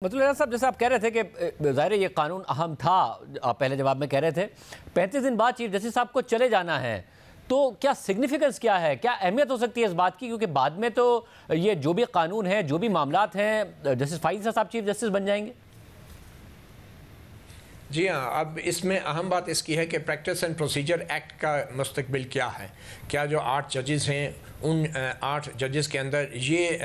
मतलब साहब जैसे आप कह रहे थे कि ज़ाहिर ये कानून अहम था, आप पहले जवाब में कह रहे थे 35 दिन बाद चीफ जस्टिस साहब को चले जाना है, तो क्या सिग्निफिकेंस क्या है, क्या अहमियत हो सकती है इस बात की? क्योंकि बाद में तो ये जो भी कानून है, जो भी मामलात हैं, जस्टिस फाइज़ साहब चीफ जस्टिस बन जाएंगे। जी हाँ, अब इसमें अहम बात इसकी है कि प्रैक्टिस एंड प्रोसीजर एक्ट का मुस्तकबिल क्या है। क्या जो 8 जजेस हैं उन 8 जजेस के अंदर ये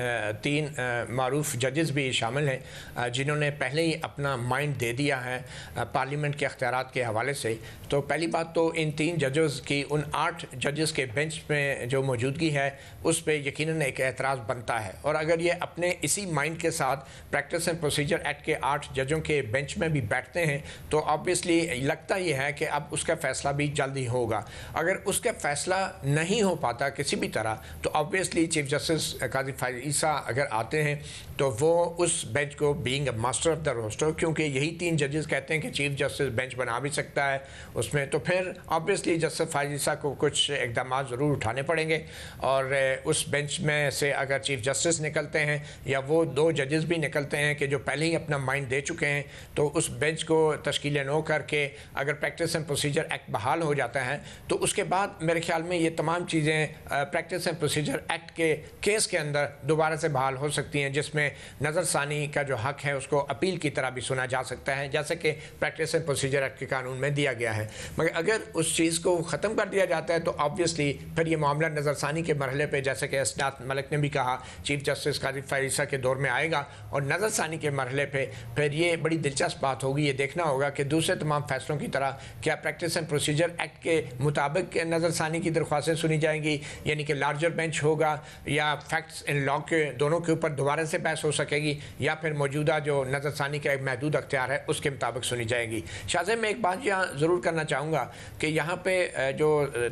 3 मारूफ जजेस भी शामिल हैं जिन्होंने पहले ही अपना माइंड दे दिया है पार्लियामेंट के अख्तियारात के हवाले से। तो पहली बात तो इन 3 जजेस की उन 8 जजेस के बेंच में जो मौजूदगी है उस पर यकीनन एक एतराज़ बनता है। और अगर ये अपने इसी माइंड के साथ प्रैक्टिस एंड प्रोसीजर एक्ट के 8 जजों के बेंच में भी बैठते हैं तो ऑब्वियसली लगता ये है कि अब उसका फ़ैसला भी जल्द ही होगा। अगर उसका फ़ैसला नहीं हो पाता किसी भी तरह तो obviously chief justice Qazi Faez Isa अगर आते हैं तो वो उस बेंच को being a master of the roster, क्योंकि यही 3 जजेस कहते हैं कि चीफ जस्टिस बेंच बना भी सकता है उसमें, तो फिर ऑब्वियसली जस्टिस फाइज़ ईसा को कुछ इक़दाम ज़रूर उठाने पड़ेंगे। और उस बेंच में से अगर चीफ जस्टिस निकलते हैं या वो 2 जजेस भी निकलते हैं कि जो पहले ही अपना माइंड दे चुके हैं, तो उस बेंच को तश्कील नो करके अगर प्रैक्टिस एंड प्रोसीजर एक्ट बहाल हो जाता है तो उसके बाद मेरे ख्याल में ये तमाम चीज़ें प्रैक्टिस एंड प्रोसीजर एक्ट के केस के अंदर दोबारा से बहाल हो सकती हैं, जिसमें नज़रसानी का जो हक है उसको अपील की तरह भी सुना जा सकता है, जैसे कि प्रैक्टिस एंड प्रोसीजर एक्ट के कानून में दिया गया है। मगर अगर उस चीज़ को ख़त्म कर दिया जाता है तो ऑब्वियसली फिर ये मामला नज़रसानी के मरहले पर, जैसे कि असनात मलिक ने भी कहा, चीफ जस्टिस काजी फाइज़ ईसा के दौर में आएगा और नज़रसानी के मरहले पर फिर ये बड़ी दिलचस्प बात होगी, ये देखना होगा कि दूसरे तमाम फैसलों की तरह क्या प्रैक्टिस एंड प्रोसीजर एक्ट के मुताबिक नज़रसानी की दरख्वास्तें सुनी जाएंगी, यानी कि लार्जर बेंच होगा, या फैक्ट्स इन लॉ के दोनों के ऊपर दोबारा से बहस हो सकेगी, या फिर मौजूदा जो नज़रसानी का एक महदूद अख्तियार है उसके मुताबिक सुनी जाएगी। शाहज़ेब मैं एक बात यहाँ ज़रूर करना चाहूँगा कि यहाँ पे जो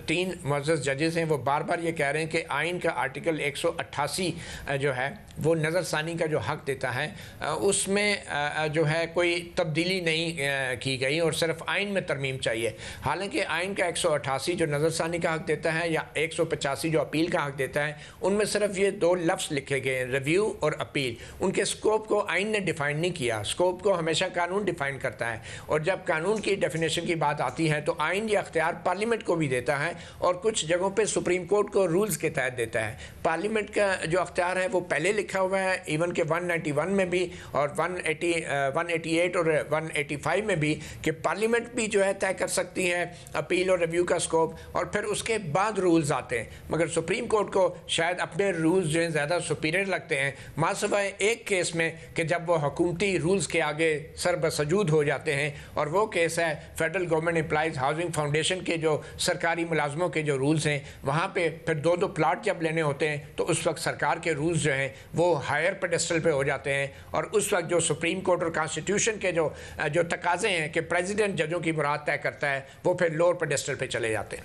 3 मुअज़्ज़ज़ जजेस हैं वो बार बार ये कह रहे हैं कि आइन का आर्टिकल 188 जो है वो नज़रसानी का जो हक़ देता है उसमें जो है कोई तब्दीली नहीं की गई और सिर्फ आइन में तरमीम चाहिए। हालांकि आइन का 188 जो नज़रसानी का हक़ देता है या 185 जो अपील का हक़ देता है, उनमें सिर्फ ये 2 लफ्ज़ लिखे गए हैं, रिव्यू और अपील। उनके स्कोप को आइन ने डिफ़ाइन नहीं किया, स्कोप को हमेशा कानून डिफ़ाइन करता है। और जब कानून की डेफिनेशन की बात आती है तो आइन ये अख्तियार पार्लियामेंट को भी देता है और कुछ जगहों पर सुप्रीम कोर्ट को रूल्स के तहत देता है। पार्लियामेंट का जो अख्तियार है वो पहले लिखा हुआ है, इवन के 191 में भी और 188 और 185 में भी, कि पार्लियामेंट भी जो है तय कर सकती है अपील और रिव्यू का स्कोप, और फिर उसके बाद रूल्स आते हैं। मगर सुप्रीम कोर्ट को शायद अपने रूल्स जो हैं ज़्यादा सुपीरियर लगते हैं, मासिवाय एक केस में कि जब वो हुकूमती रूल्स के आगे सरबसजूद हो जाते हैं, और वो केस है federal government employees housing foundation के जो सरकारी मुलाजमों के जो रूल्स हैं, वहाँ पर फिर 2-2 प्लाट जब लेने होते हैं तो उस वक्त सरकार के रूल्स जो हैं वो हायर पेडेस्टल पे हो जाते हैं, और उस वक्त जो सुप्रीम कोर्ट और कॉन्स्टिट्यूशन के जो तकाजे हैं कि प्रेसिडेंट जजों की मुराद तय करता है वो फिर लोअर पेडेस्टल पे चले जाते हैं।